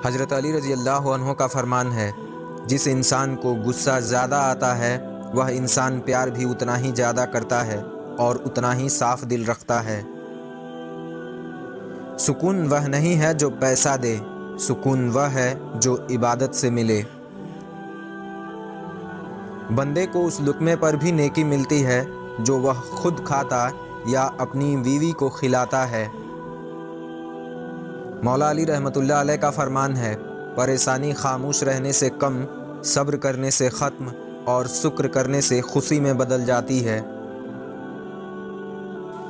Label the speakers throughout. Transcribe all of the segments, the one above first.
Speaker 1: حضرت علی رضی اللہ عنہ کا فرمان ہے، جس انسان کو غصہ زیادہ آتا ہے وہ انسان پیار بھی اتنا ہی زیادہ کرتا ہے اور اتنا ہی صاف دل رکھتا ہے۔ سکون وہ نہیں ہے جو پیسہ دے، سکون وہ ہے جو عبادت سے ملے۔ بندے کو اس لقمے پر بھی نیکی ملتی ہے جو وہ خود کھاتا یا اپنی بیوی کو کھلاتا ہے۔ مولا علی رحمۃ اللہ علیہ کا فرمان ہے، پریشانی خاموش رہنے سے کم، صبر کرنے سے ختم اور شکر کرنے سے خوشی میں بدل جاتی ہے۔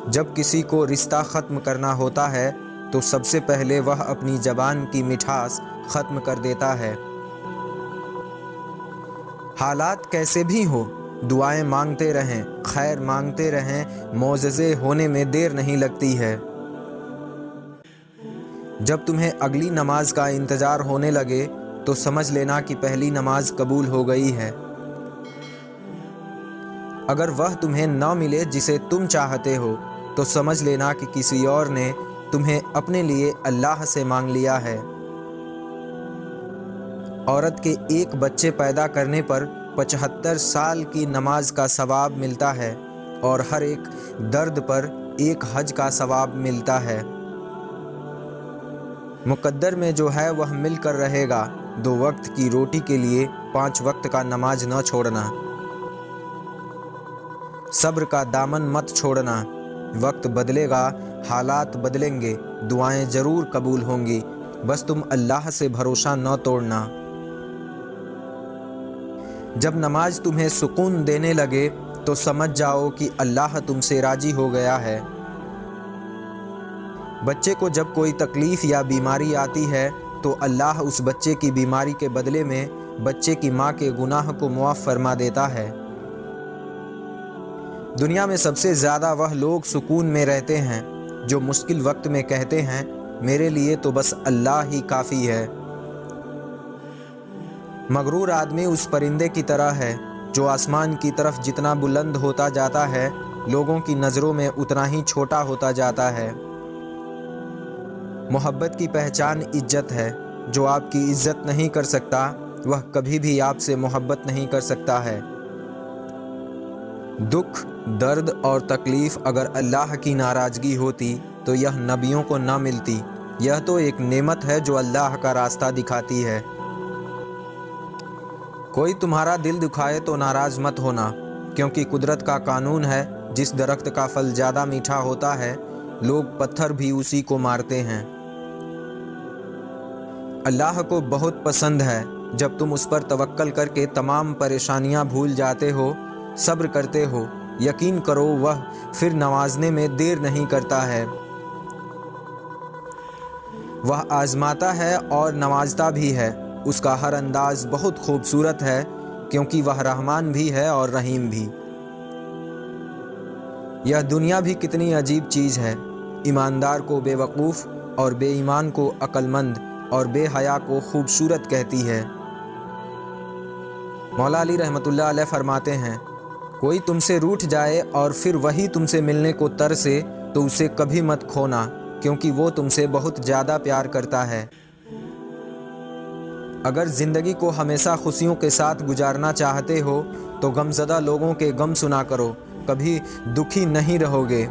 Speaker 1: جب کسی کو رشتہ ختم کرنا ہوتا ہے تو سب سے پہلے وہ اپنی زبان کی مٹھاس ختم کر دیتا ہے۔ حالات کیسے بھی ہو، دعائیں مانگتے رہیں، خیر مانگتے رہیں، معجزے ہونے میں دیر نہیں لگتی ہے۔ جب تمہیں اگلی نماز کا انتظار ہونے لگے تو سمجھ لینا کہ پہلی نماز قبول ہو گئی ہے۔ اگر وہ تمہیں نہ ملے جسے تم چاہتے ہو تو سمجھ لینا کہ کسی اور نے تمہیں اپنے لیے اللہ سے مانگ لیا ہے۔ عورت کے ایک بچے پیدا کرنے پر 75 سال کی نماز کا ثواب ملتا ہے اور ہر ایک درد پر ایک حج کا ثواب ملتا ہے۔ مقدر میں جو ہے وہ مل کر رہے گا، 2 وقت کی روٹی کے لیے 5 وقت کا نماز نہ چھوڑنا۔ صبر کا دامن مت چھوڑنا، وقت بدلے گا، حالات بدلیں گے، دعائیں ضرور قبول ہوں گی، بس تم اللہ سے بھروسہ نہ توڑنا۔ جب نماز تمہیں سکون دینے لگے تو سمجھ جاؤ کہ اللہ تم سے راضی ہو گیا ہے۔ بچے کو جب کوئی تکلیف یا بیماری آتی ہے تو اللہ اس بچے کی بیماری کے بدلے میں بچے کی ماں کے گناہ کو معاف فرما دیتا ہے۔ دنیا میں سب سے زیادہ وہ لوگ سکون میں رہتے ہیں جو مشکل وقت میں کہتے ہیں، میرے لیے تو بس اللہ ہی کافی ہے۔ مغرور آدمی اس پرندے کی طرح ہے جو آسمان کی طرف جتنا بلند ہوتا جاتا ہے، لوگوں کی نظروں میں اتنا ہی چھوٹا ہوتا جاتا ہے۔ محبت کی پہچان عزت ہے، جو آپ کی عزت نہیں کر سکتا وہ کبھی بھی آپ سے محبت نہیں کر سکتا ہے۔ دکھ، درد اور تکلیف اگر اللہ کی ناراضگی ہوتی تو یہ نبیوں کو نہ ملتی۔ یہ تو ایک نعمت ہے جو اللہ کا راستہ دکھاتی ہے۔ کوئی تمہارا دل دکھائے تو ناراض مت ہونا، کیونکہ قدرت کا قانون ہے، جس درخت کا پھل زیادہ میٹھا ہوتا ہے لوگ پتھر بھی اسی کو مارتے ہیں۔ اللہ کو بہت پسند ہے جب تم اس پر توکل کر کے تمام پریشانیاں بھول جاتے ہو، صبر کرتے ہو۔ یقین کرو وہ پھر نوازنے میں دیر نہیں کرتا ہے۔ وہ آزماتا ہے اور نوازتا بھی ہے، اس کا ہر انداز بہت خوبصورت ہے، کیونکہ وہ رحمان بھی ہے اور رحیم بھی۔ یہ دنیا بھی کتنی عجیب چیز ہے، ایماندار کو بے وقوف اور بے ایمان کو عقل مند اور بے حیا کو خوبصورت کہتی ہے۔ مولا علی رحمۃ اللہ علیہ فرماتے ہیں، کوئی تم سے روٹھ جائے اور پھر وہی تم سے ملنے کو ترسے تو اسے کبھی مت کھونا، کیونکہ وہ تم سے بہت زیادہ پیار کرتا ہے۔ اگر زندگی کو ہمیشہ خوشیوں کے ساتھ گزارنا چاہتے ہو تو غمزدہ لوگوں کے غم سنا کرو، کبھی دکھی نہیں رہو گے۔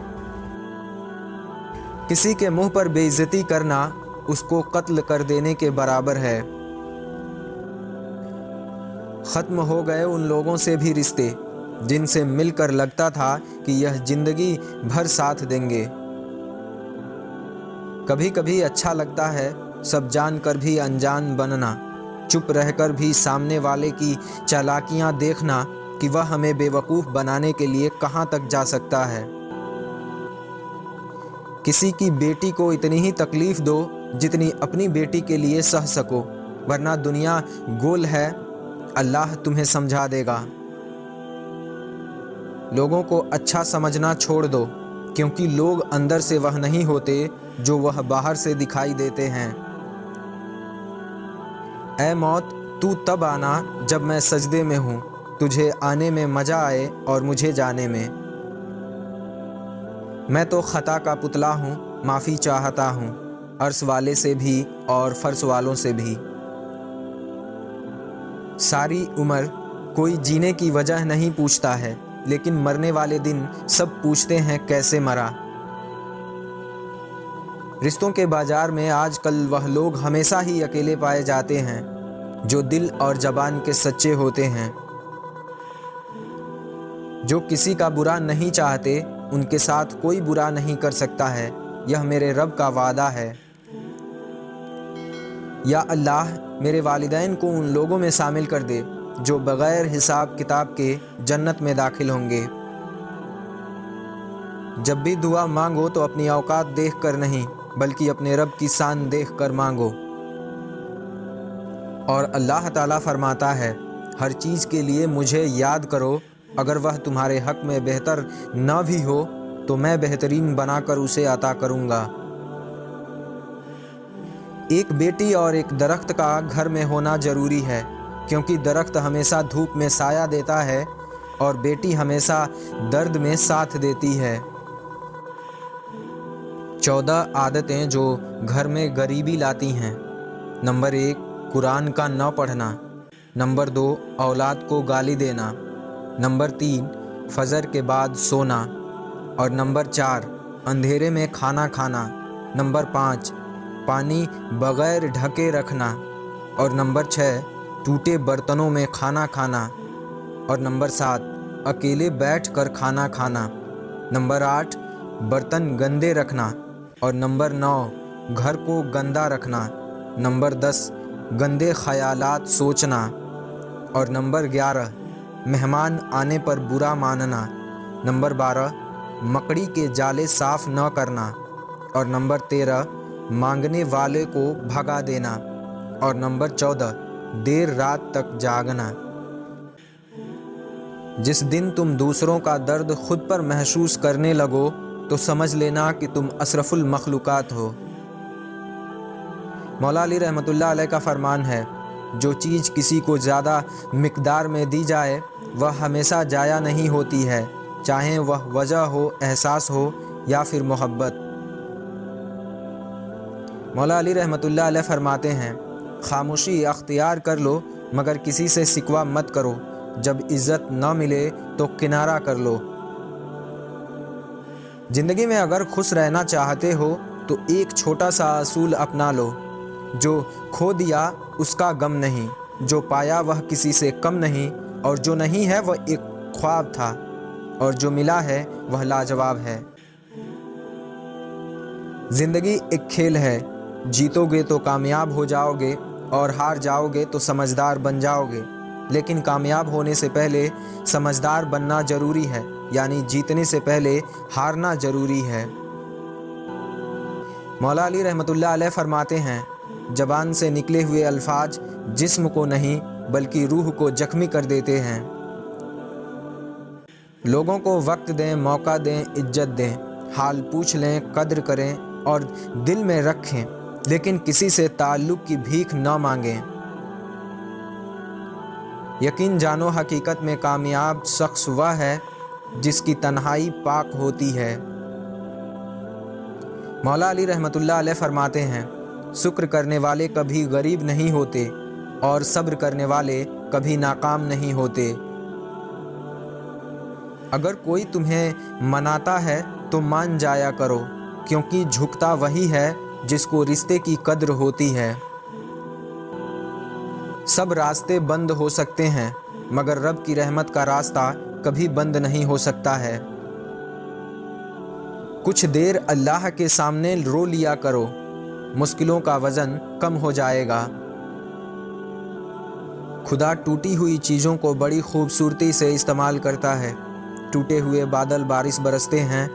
Speaker 1: کسی کے منہ پر بے عزتی کرنا اس کو قتل کر دینے کے برابر ہے۔ ختم ہو گئے ان لوگوں سے بھی رشتے جن سے مل کر لگتا تھا کہ یہ زندگی بھر ساتھ دیں گے۔ کبھی کبھی اچھا لگتا ہے سب جان کر بھی انجان بننا، چپ رہ کر بھی سامنے والے کی چالاکیاں دیکھنا کہ وہ ہمیں بے وقوف بنانے کے لیے کہاں تک جا سکتا ہے۔ کسی کی بیٹی کو اتنی ہی تکلیف دو جتنی اپنی بیٹی کے لیے سہ سکو، ورنہ دنیا گول ہے، اللہ تمہیں سمجھا دے گا۔ لوگوں کو اچھا سمجھنا چھوڑ دو، کیونکہ لوگ اندر سے وہ نہیں ہوتے جو وہ باہر سے دکھائی دیتے ہیں۔ اے موت تو تب آنا جب میں سجدے میں ہوں، تجھے آنے میں مزہ آئے اور مجھے جانے میں۔ میں تو خطا کا پتلا ہوں، معافی چاہتا ہوں، عرش والے سے بھی اور فرش والوں سے بھی۔ ساری عمر کوئی جینے کی وجہ نہیں پوچھتا ہے، لیکن مرنے والے دن سب پوچھتے ہیں کیسے مرا۔ رشتوں کے بازار میں آج کل وہ لوگ ہمیشہ ہی اکیلے پائے جاتے ہیں جو دل اور زبان کے سچے ہوتے ہیں، جو کسی کا برا نہیں چاہتے، ان کے ساتھ کوئی برا نہیں کر سکتا ہے، یہ میرے رب کا وعدہ ہے۔ یا اللہ میرے والدین کو ان لوگوں میں شامل کر دے جو بغیر حساب کتاب کے جنت میں داخل ہوں گے۔ جب بھی دعا مانگو تو اپنی اوقات دیکھ کر نہیں بلکہ اپنے رب کی شان دیکھ کر مانگو۔ اور اللہ تعالیٰ فرماتا ہے، ہر چیز کے لیے مجھے یاد کرو، اگر وہ تمہارے حق میں بہتر نہ بھی ہو تو میں بہترین بنا کر اسے عطا کروں گا۔ ایک بیٹی اور ایک درخت کا گھر میں ہونا ضروری ہے، کیونکہ درخت ہمیشہ دھوپ میں سایہ دیتا ہے اور بیٹی ہمیشہ درد میں ساتھ دیتی ہے۔ 14 عادتیں جو گھر میں غریبی لاتی ہیں۔ نمبر 1، قرآن کا نہ پڑھنا۔ نمبر 2، اولاد کو گالی دینا۔ نمبر 3، فجر کے بعد سونا۔ اور نمبر 4، اندھیرے میں کھانا کھانا۔ نمبر 5، پانی بغیر ڈھکے رکھنا۔ اور نمبر 6، ٹوٹے برتنوں میں کھانا کھانا۔ اور نمبر 7، اکیلے بیٹھ کر کھانا کھانا۔ نمبر 8، برتن گندے رکھنا۔ اور نمبر 9، گھر کو گندا رکھنا۔ نمبر 10، گندے خیالات سوچنا۔ اور نمبر 11، مہمان آنے پر برا ماننا۔ نمبر 12، مکڑی کے جالے صاف نہ کرنا۔ اور نمبر 13، مانگنے والے کو بھگا دینا۔ اور نمبر 14، دیر رات تک جاگنا۔ جس دن تم دوسروں کا درد خود پر محسوس کرنے لگو تو سمجھ لینا کہ تم اشرف المخلوقات ہو۔ مولا علی رحمۃ اللہ علیہ کا فرمان ہے، جو چیز کسی کو زیادہ مقدار میں دی جائے وہ ہمیشہ ضائع نہیں ہوتی ہے، چاہے وہ وجہ ہو، احساس ہو یا پھر محبت۔ مولا علی رحمۃ اللہ علیہ فرماتے ہیں، خاموشی اختیار کر لو مگر کسی سے شکوہ مت کرو، جب عزت نہ ملے تو کنارہ کر لو۔ زندگی میں اگر خوش رہنا چاہتے ہو تو ایک چھوٹا سا اصول اپنا لو، جو کھو دیا اس کا غم نہیں، جو پایا وہ کسی سے کم نہیں، اور جو نہیں ہے وہ ایک خواب تھا، اور جو ملا ہے وہ لاجواب ہے۔ زندگی ایک کھیل ہے، جیتو گے تو کامیاب ہو جاؤ گے اور ہار جاؤ گے تو سمجھدار بن جاؤ گے، لیکن کامیاب ہونے سے پہلے سمجھدار بننا ضروری ہے، یعنی جیتنے سے پہلے ہارنا ضروری ہے۔ مولا علی رحمۃ اللہ علیہ فرماتے ہیں، زبان سے نکلے ہوئے الفاظ جسم کو نہیں بلکہ روح کو زخمی کر دیتے ہیں۔ لوگوں کو وقت دیں، موقع دیں، عزت دیں، حال پوچھ لیں، قدر کریں اور دل میں رکھیں، لیکن کسی سے تعلق کی بھیک نہ مانگیں۔ یقین جانو حقیقت میں کامیاب شخص وہ ہے جس کی تنہائی پاک ہوتی ہے۔ مولا علی رحمۃ اللہ علیہ فرماتے ہیں، شکر کرنے والے کبھی غریب نہیں ہوتے اور صبر کرنے والے کبھی ناکام نہیں ہوتے۔ اگر کوئی تمہیں مناتا ہے تو مان جایا کرو، کیونکہ جھکتا وہی ہے جس کو رشتے کی قدر ہوتی ہے۔ سب راستے بند ہو سکتے ہیں مگر رب کی رحمت کا راستہ کبھی بند نہیں ہو سکتا ہے۔ کچھ دیر اللہ کے سامنے رو لیا کرو، مشکلوں کا وزن کم ہو جائے گا۔ خدا ٹوٹی ہوئی چیزوں کو بڑی خوبصورتی سے استعمال کرتا ہے۔ ٹوٹے ہوئے بادل بارش برستے ہیں،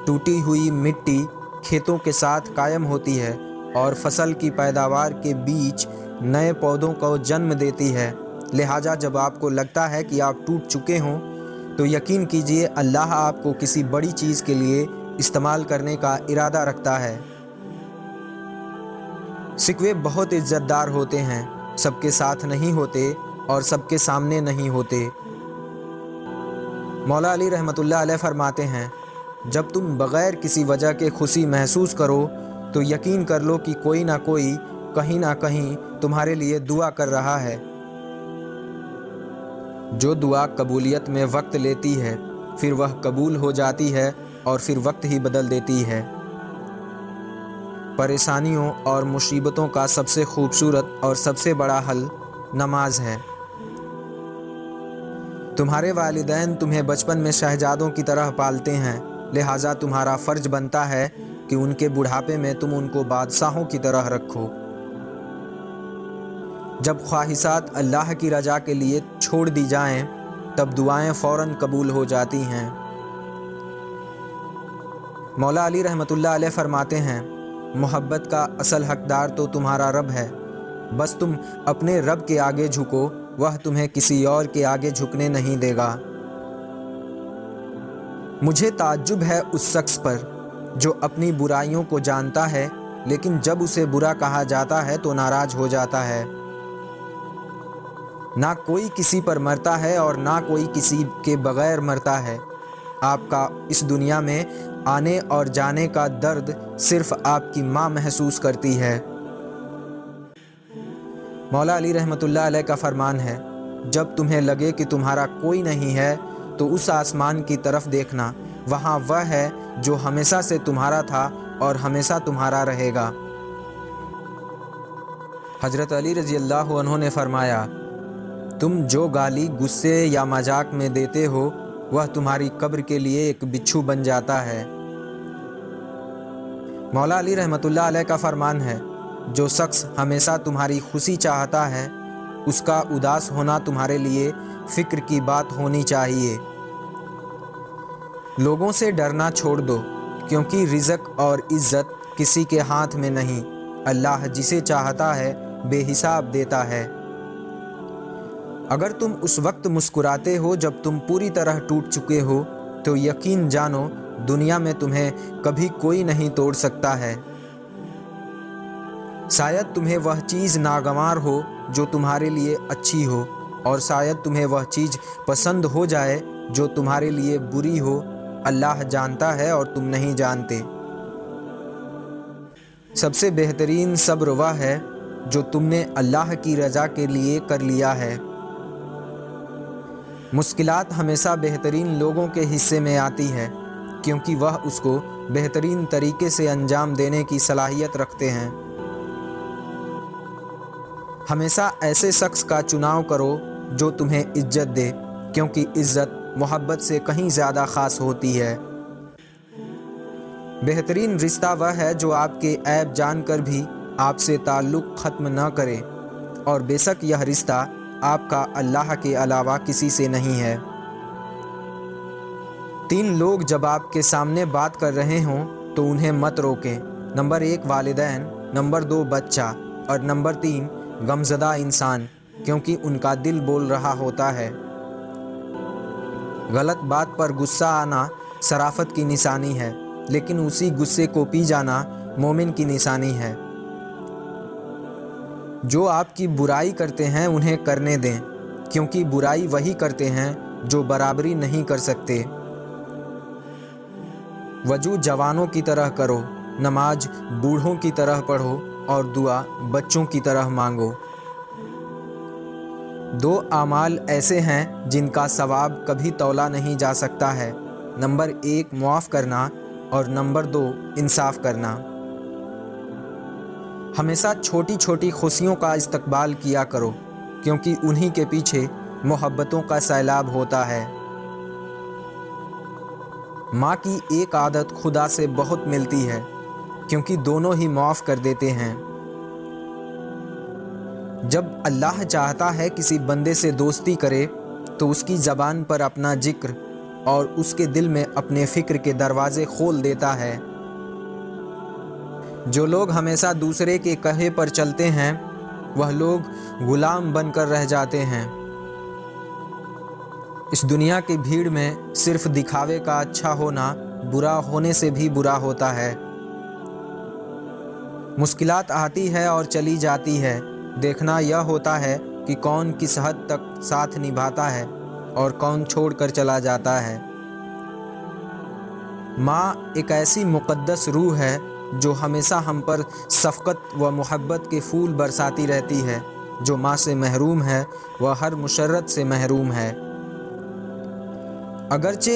Speaker 1: ٹوٹی ہوئی مٹی کھیتوں کے ساتھ قائم ہوتی ہے اور فصل کی پیداوار کے بیچ نئے پودوں کو جنم دیتی ہے۔ لہٰذا جب آپ کو لگتا ہے کہ آپ ٹوٹ چکے ہوں تو یقین کیجئے اللہ آپ کو کسی بڑی چیز کے لیے استعمال کرنے کا ارادہ رکھتا ہے۔ شکوے بہت عزت دار ہوتے ہیں، سب کے ساتھ نہیں ہوتے اور سب کے سامنے نہیں ہوتے۔ مولا علی رحمۃ اللہ علیہ فرماتے ہیں، جب تم بغیر کسی وجہ کے خوشی محسوس کرو تو یقین کر لو کہ کوئی نہ کوئی کہیں نہ کہیں تمہارے لیے دعا کر رہا ہے۔ جو دعا قبولیت میں وقت لیتی ہے پھر وہ قبول ہو جاتی ہے اور پھر وقت ہی بدل دیتی ہے۔ پریشانیوں اور مصیبتوں کا سب سے خوبصورت اور سب سے بڑا حل نماز ہے۔ تمہارے والدین تمہیں بچپن میں شہزادوں کی طرح پالتے ہیں، لہٰذا تمہارا فرض بنتا ہے کہ ان کے بڑھاپے میں تم ان کو بادشاہوں کی طرح رکھو۔ جب خواہشات اللہ کی رضا کے لیے چھوڑ دی جائیں تب دعائیں فوراً قبول ہو جاتی ہیں۔ مولا علی رحمۃ اللہ علیہ فرماتے ہیں، محبت کا اصل حقدار تو تمہارا رب ہے، بس تم اپنے رب کے آگے جھکو، وہ تمہیں کسی اور کے آگے جھکنے نہیں دے گا۔ مجھے تعجب ہے اس شخص پر جو اپنی برائیوں کو جانتا ہے لیکن جب اسے برا کہا جاتا ہے تو ناراض ہو جاتا ہے۔ نہ کوئی کسی پر مرتا ہے اور نہ کوئی کسی کے بغیر مرتا ہے۔ آپ کا اس دنیا میں آنے اور جانے کا درد صرف آپ کی ماں محسوس کرتی ہے۔ مولا علی رحمۃ اللہ علیہ کا فرمان ہے، جب تمہیں لگے کہ تمہارا کوئی نہیں ہے تو اس آسمان کی طرف دیکھنا، وہاں وہ ہے جو ہمیشہ سے تمہارا تھا اور ہمیشہ تمہارا رہے گا۔ حضرت علی رضی اللہ عنہ نے فرمایا، تم جو گالی غصے یا مذاق میں دیتے ہو وہ تمہاری قبر کے لیے ایک بچھو بن جاتا ہے۔ مولا علی رحمۃ اللہ علیہ کا فرمان ہے، جو شخص ہمیشہ تمہاری خوشی چاہتا ہے اس کا اداس ہونا تمہارے لیے فکر کی بات ہونی چاہیے۔ لوگوں سے ڈرنا چھوڑ دو، کیونکہ رزق اور عزت کسی کے ہاتھ میں نہیں، اللہ جسے چاہتا ہے بے حساب دیتا ہے۔ اگر تم اس وقت مسکراتے ہو جب تم پوری طرح ٹوٹ چکے ہو تو یقین جانو دنیا میں تمہیں کبھی کوئی نہیں توڑ سکتا ہے۔ شاید تمہیں وہ چیز ناگوار ہو جو تمہارے لیے اچھی ہو، اور شاید تمہیں وہ چیز پسند ہو جائے جو تمہارے لیے بری ہو، اللہ جانتا ہے اور تم نہیں جانتے۔ سب سے بہترین صبر وہ ہے جو تم نے اللہ کی رضا کے لیے کر لیا ہے۔ مشکلات ہمیشہ بہترین لوگوں کے حصے میں آتی ہے کیونکہ وہ اس کو بہترین طریقے سے انجام دینے کی صلاحیت رکھتے ہیں۔ ہمیشہ ایسے شخص کا چناؤ کرو جو تمہیں عزت دے، کیونکہ عزت محبت سے کہیں زیادہ خاص ہوتی ہے۔ بہترین رشتہ وہ ہے جو آپ کے عیب جان کر بھی آپ سے تعلق ختم نہ کرے، اور بے شک یہ رشتہ آپ کا اللہ کے علاوہ کسی سے نہیں ہے۔ 3 لوگ جب آپ کے سامنے بات کر رہے ہوں تو انہیں مت روکیں۔ نمبر 1 والدین، نمبر 2 بچہ، اور نمبر 3 غمزدہ انسان، کیونکہ ان کا دل بول رہا ہوتا ہے۔ غلط بات پر غصہ آنا شرافت کی نشانی ہے، لیکن اسی غصے کو پی جانا مومن کی نشانی ہے۔ جو آپ کی برائی کرتے ہیں انہیں کرنے دیں، کیونکہ برائی وہی کرتے ہیں جو برابری نہیں کر سکتے۔ وضو جوانوں کی طرح کرو، نماز بوڑھوں کی طرح پڑھو، اور دعا بچوں کی طرح مانگو۔ 2 اعمال ایسے ہیں جن کا ثواب کبھی تولا نہیں جا سکتا ہے، نمبر 1 معاف کرنا اور نمبر 2 انصاف کرنا۔ ہمیشہ چھوٹی چھوٹی خوشیوں کا استقبال کیا کرو، کیونکہ انہی کے پیچھے محبتوں کا سیلاب ہوتا ہے۔ ماں کی ایک عادت خدا سے بہت ملتی ہے، کیونکہ دونوں ہی معاف کر دیتے ہیں۔ جب اللہ چاہتا ہے کسی بندے سے دوستی کرے تو اس کی زبان پر اپنا ذکر اور اس کے دل میں اپنے فکر کے دروازے کھول دیتا ہے۔ جو لوگ ہمیشہ دوسرے کے کہے پر چلتے ہیں وہ لوگ غلام بن کر رہ جاتے ہیں۔ اس دنیا کی بھیڑ میں صرف دکھاوے کا اچھا ہونا برا ہونے سے بھی برا ہوتا ہے۔ مشکلات آتی ہے اور چلی جاتی ہے، دیکھنا یہ ہوتا ہے کہ کون کس حد تک ساتھ نبھاتا ہے اور کون چھوڑ کر چلا جاتا ہے۔ ماں ایک ایسی مقدس روح ہے جو ہمیشہ ہم پر شفقت و محبت کے پھول برساتی رہتی ہے۔ جو ماں سے محروم ہے وہ ہر مسرت سے محروم ہے۔ اگرچہ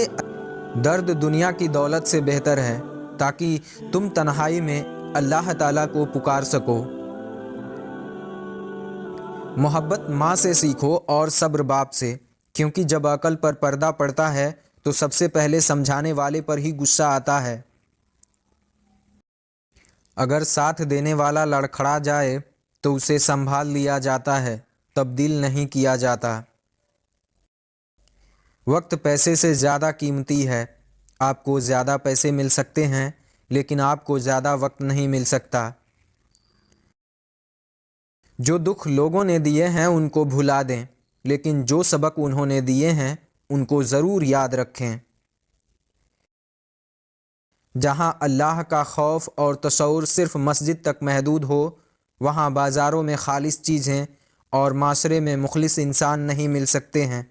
Speaker 1: درد دنیا کی دولت سے بہتر ہے تاکہ تم تنہائی میں اللہ تعالیٰ کو پکار سکو۔ محبت ماں سے سیکھو اور صبر باپ سے، کیونکہ جب عقل پر پردہ پڑتا ہے تو سب سے پہلے سمجھانے والے پر ہی غصہ آتا ہے۔ اگر ساتھ دینے والا لڑکھڑا جائے تو اسے سنبھال لیا جاتا ہے، تبدیل نہیں کیا جاتا۔ وقت پیسے سے زیادہ قیمتی ہے۔ آپ کو زیادہ پیسے مل سکتے ہیں لیکن آپ کو زیادہ وقت نہیں مل سکتا۔ جو دکھ لوگوں نے دیے ہیں ان کو بھلا دیں، لیکن جو سبق انہوں نے دیے ہیں ان کو ضرور یاد رکھیں۔ جہاں اللہ کا خوف اور تصور صرف مسجد تک محدود ہو، وہاں بازاروں میں خالص چیزیں اور معاشرے میں مخلص انسان نہیں مل سکتے ہیں۔